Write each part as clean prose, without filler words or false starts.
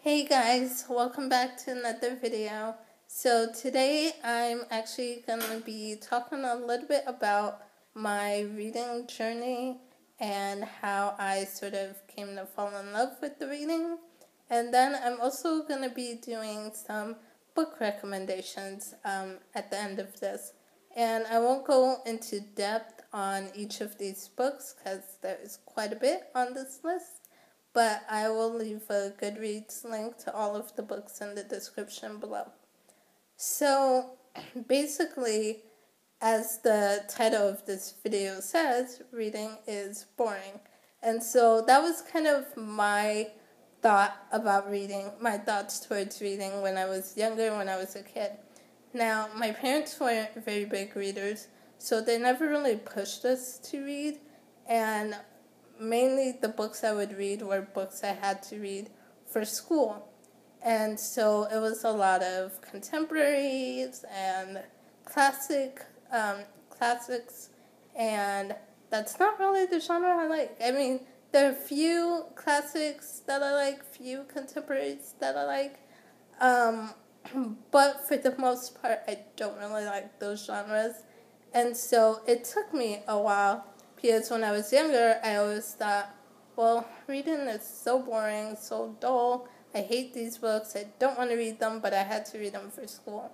Hey guys, welcome back to another video. So today I'm actually going to be talking a little bit about my reading journey and how I sort of came to fall in love with the reading. And then I'm also going to be doing some book recommendations at the end of this. And I won't go into depth on each of these books because there is quite a bit on this list. But I will leave a Goodreads link to all of the books in the description below. So basically, as the title of this video says, reading is boring. And so that was kind of my thought about reading, my thoughts towards reading when I was younger, when I was a kid. Now, my parents weren't very big readers, so they never really pushed us to read, and mainly the books I would read were books I had to read for school. And so it was a lot of contemporaries and classics, and that's not really the genre I like. I mean, there are few classics that I like, few contemporaries that I like, but for the most part, I don't really like those genres. And so it took me a while, because when I was younger, I always thought, well, reading is so boring, so dull. I hate these books. I don't want to read them, but I had to read them for school.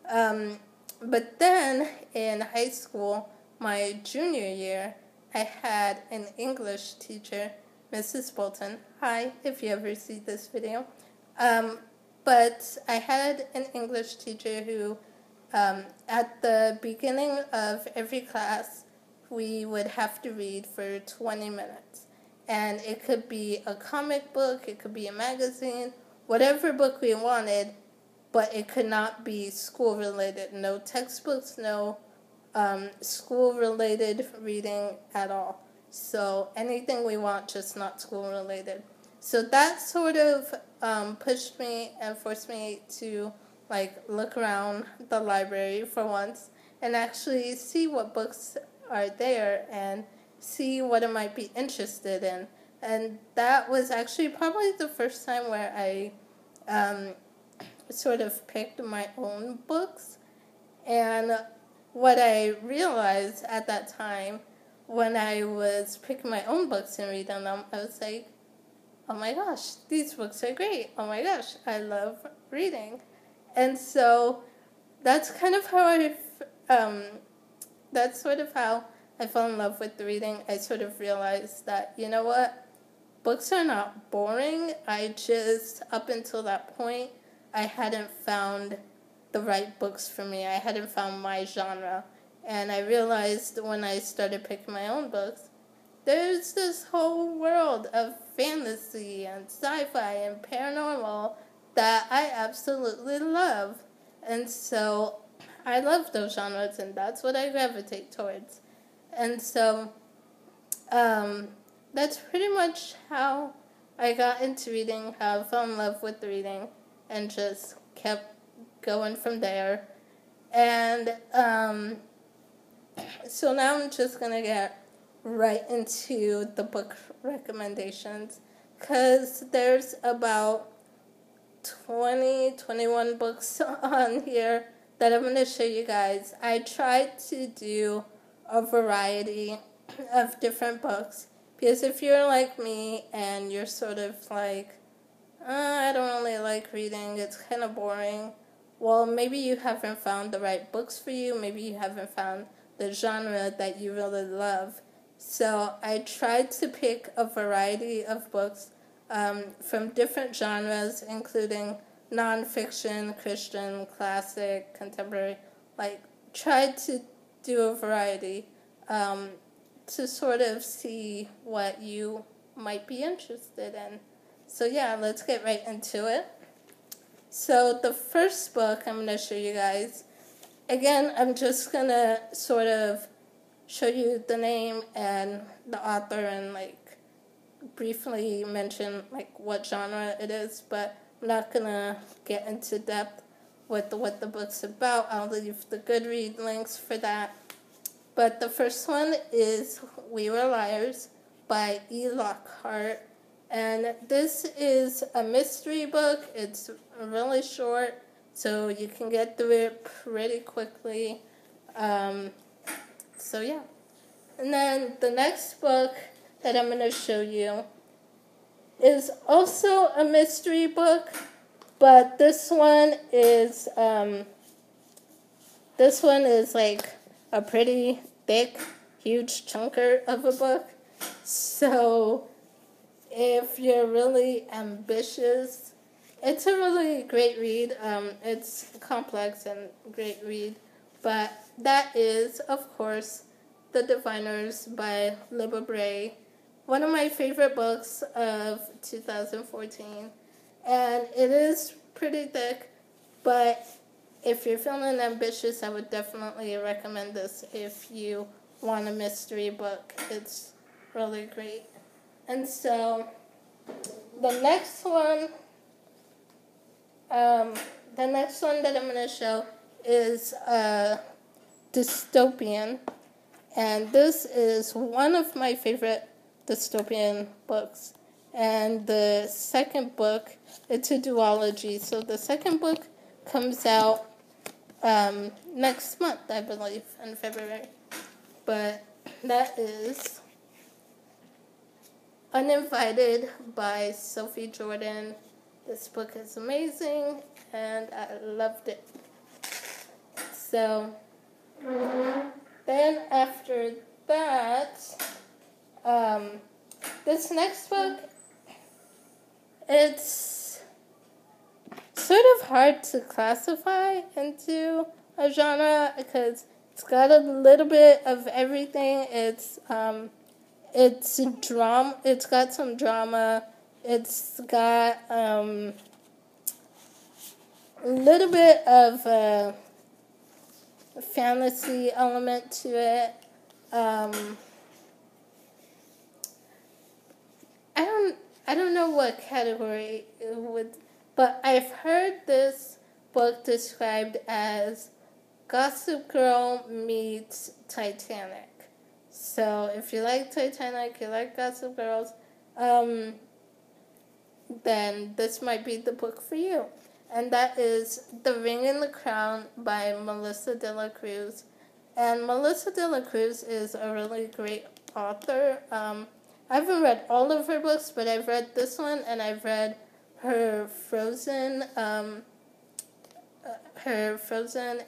But then in high school, my junior year, I had an English teacher, Mrs. Bolton. Hi, if you ever see this video. But I had an English teacher who, at the beginning of every class, we would have to read for 20 minutes. And it could be a comic book, it could be a magazine, whatever book we wanted, but it could not be school-related. No textbooks, no school-related reading at all. So anything we want, just not school-related. So that sort of pushed me and forced me to look around the library for once and actually see what books are there and see what I might be interested in. And that was actually probably the first time where I sort of picked my own books. And what I realized at that time when I was picking my own books and reading them, I was like, oh my gosh, these books are great. Oh my gosh, I love reading. And so that's kind of how that's sort of how I fell in love with the reading. I sort of realized that, you know what, books are not boring. I just, up until that point, I hadn't found the right books for me. I hadn't found my genre. And I realized when I started picking my own books, there's this whole world of fantasy and sci-fi and paranormal that I absolutely love. And so I love those genres, and that's what I gravitate towards. And so that's pretty much how I got into reading, how I fell in love with reading, and just kept going from there. And so now I'm just going to get right into the book recommendations, because there's about 21 books on here that I'm going to show you guys. I tried to do a variety of different books, because if you're like me and you're sort of like, I don't really like reading, it's kind of boring, well, maybe you haven't found the right books for you, maybe you haven't found the genre that you really love. So I tried to pick a variety of books from different genres, including nonfiction, Christian, classic, contemporary. Tried to do a variety to sort of see what you might be interested in. So yeah, let's get right into it. So the first book I'm going to show you guys, again, I'm just going to sort of show you the name and the author and briefly mention what genre it is, but I'm not going to get into depth with what the book's about. I'll leave the Goodreads links for that. But the first one is We Were Liars by E. Lockhart, And this is a mystery book. It's really short, so you can get through it pretty quickly. So yeah. And then the next book that I'm going to show you is also a mystery book, but this one is like a pretty thick, huge chunker of a book. So if you're really ambitious, it's a really great read. It's complex and great read. But that is, of course, The Diviners by Libba Bray. One of my favorite books of 2014. And it is pretty thick, but if you're feeling ambitious, I would definitely recommend this if you want a mystery book. It's really great. And so the next one that I'm going to show is Dystopian. And this is one of my favorite dystopian books. And the second book, it's a duology. So the second book comes out next month, I believe, in February. But that is Uninvited by Sophie Jordan. This book is amazing, and I loved it. So then after that, this next book, it's sort of hard to classify into a genre because it's got a little bit of everything. It's drama. It's got some drama. It's got a little bit of a fantasy element to it. I don't know what category it would, but I've heard this book described as Gossip Girl meets Titanic. So if you like Titanic, you like Gossip Girls, then this might be the book for you. And that is The Ring and the Crown by Melissa de la Cruz. And Melissa de la Cruz is a really great author. I haven't read all of her books, but I've read this one, and I've read her Frozen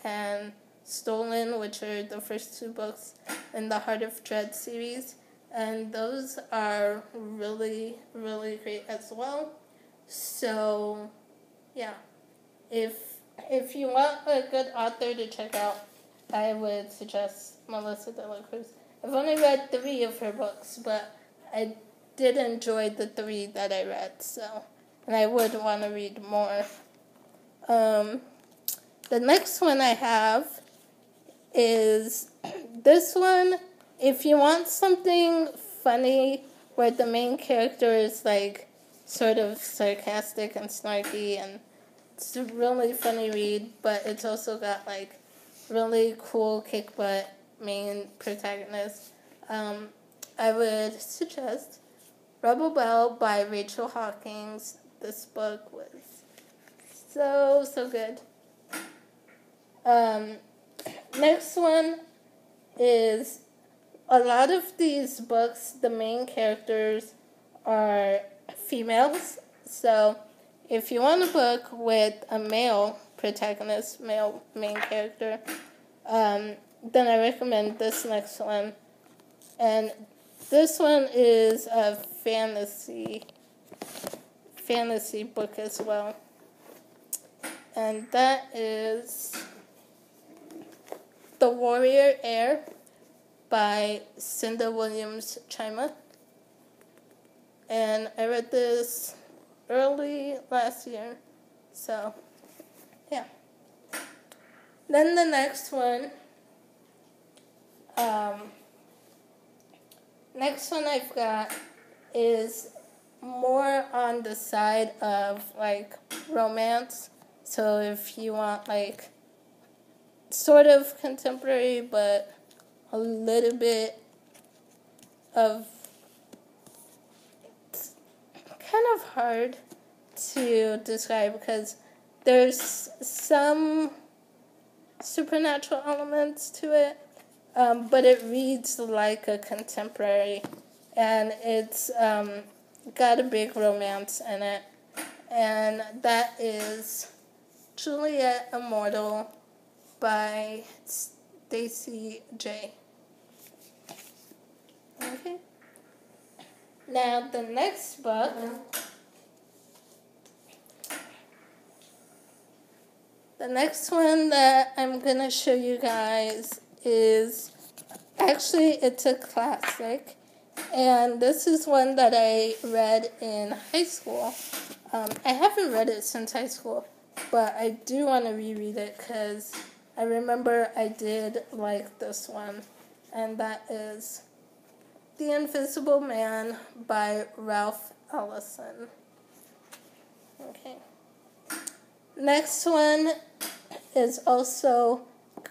and Stolen, which are the first two books in the Heart of Dread series. And those are really, really great as well. So, yeah. If you want a good author to check out, I would suggest Melissa de la Cruz. I've only read 3 of her books, but I did enjoy the 3 that I read, and I would want to read more. The next one I have is this one. If you want something funny where the main character is like sort of sarcastic and snarky, and it's a really funny read, but it's also got like really cool kick butt main protagonist, I would suggest Rebel Belle by Rachel Hawkins. This book was so good. Next one is, a lot of these books, the main characters are females. So if you want a book with a male protagonist, male main character, then I recommend this next one. And this one is a fantasy book as well. And that is The Warrior Heir by Cinda Williams Chima. And I read this early last year. So, yeah. Then the next one I've got is more on the side of like romance. So if you want like sort of contemporary but a little bit of kind of hard to describe because there's some supernatural elements to it, but it reads like a contemporary, and it's got a big romance in it, and that is Juliet Immortal by Stacy J. Okay. Now the next book the next one that I'm going to show you guys is, actually it's a classic, and this is one that I read in high school. I haven't read it since high school, but I do want to reread it because I remember I did like this one, and that is The Invisible Man by Ralph Ellison. Okay. Next one is also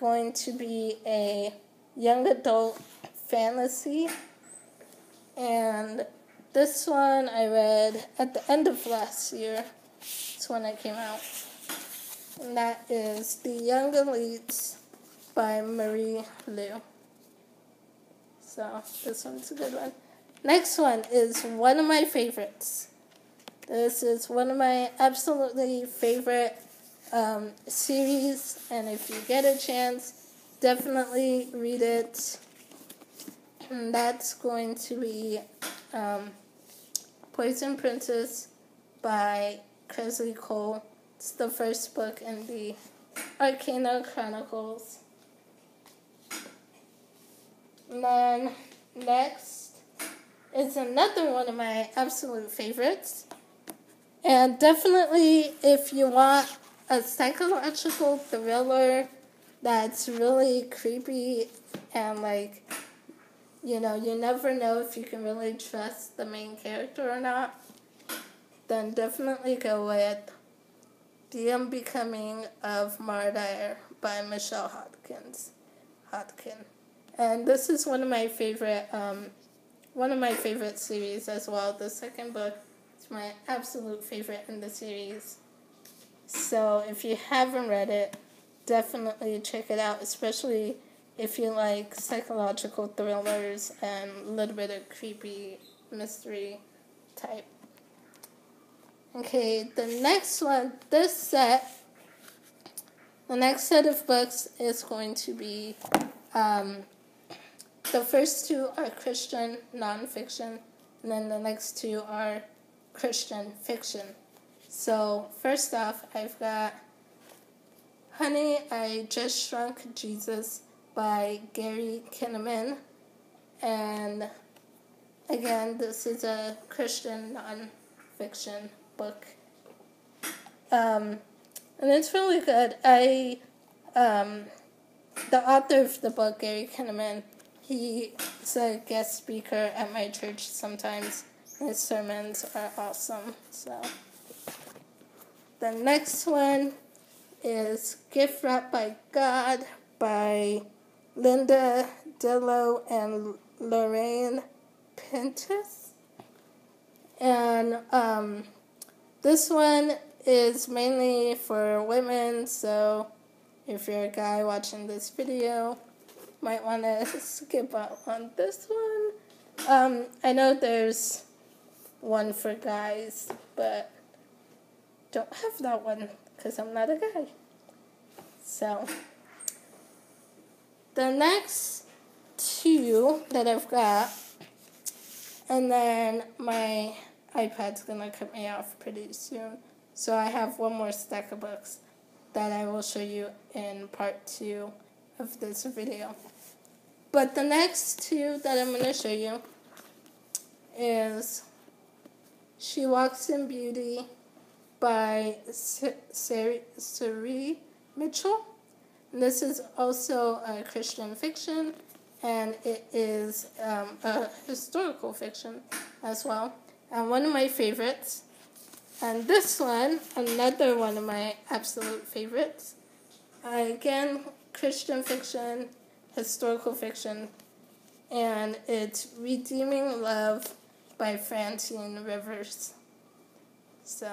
going to be a young adult fantasy, and this one I read at the end of last year. It's when it came out. And that is The Young Elites by Marie Lu. So this one's a good one. Next one is one of my favorites. This is one of my absolutely favorite series, and if you get a chance, definitely read it. And that's going to be Poison Princess by Kresley Cole. It's the first book in the Arcana Chronicles. And then next is another one of my absolute favorites. And definitely if you want a psychological thriller that's really creepy and like, you know, you never know if you can really trust the main character or not, then definitely go with The Unbecoming of Martyr by Michelle Hodkin. And this is one of my favorite series as well. The second book is my absolute favorite in the series. So if you haven't read it, definitely check it out, especially if you like psychological thrillers and a little bit of creepy mystery type. Okay, the next set of books is going to be, the first two are Christian nonfiction, and then the next two are Christian fiction. So first off, I've got Honey, I Just Shrunk Jesus by Gary Kinnaman. And again, this is a Christian nonfiction book. And it's really good. The author of the book, Gary Kinnaman, he's a guest speaker at my church sometimes. His sermons are awesome. So the next one is Gift Wrapped by God by Linda Dillow and Lorraine Pintus. And this one is mainly for women, so if you're a guy watching this video, might want to skip out on this one. I know there's one for guys, but don't have that one because I'm not a guy. So the next two that I've got, and then my iPad's gonna cut me off pretty soon, so I have one more stack of books that I will show you in part 2 of this video. But the next two that I'm gonna show you is She Walks in Beauty by Sari Mitchell. And this is also a Christian fiction, and it is a historical fiction as well, and one of my favorites. And this one, another one of my absolute favorites. Again, Christian fiction, historical fiction, and it's Redeeming Love by Francine Rivers. So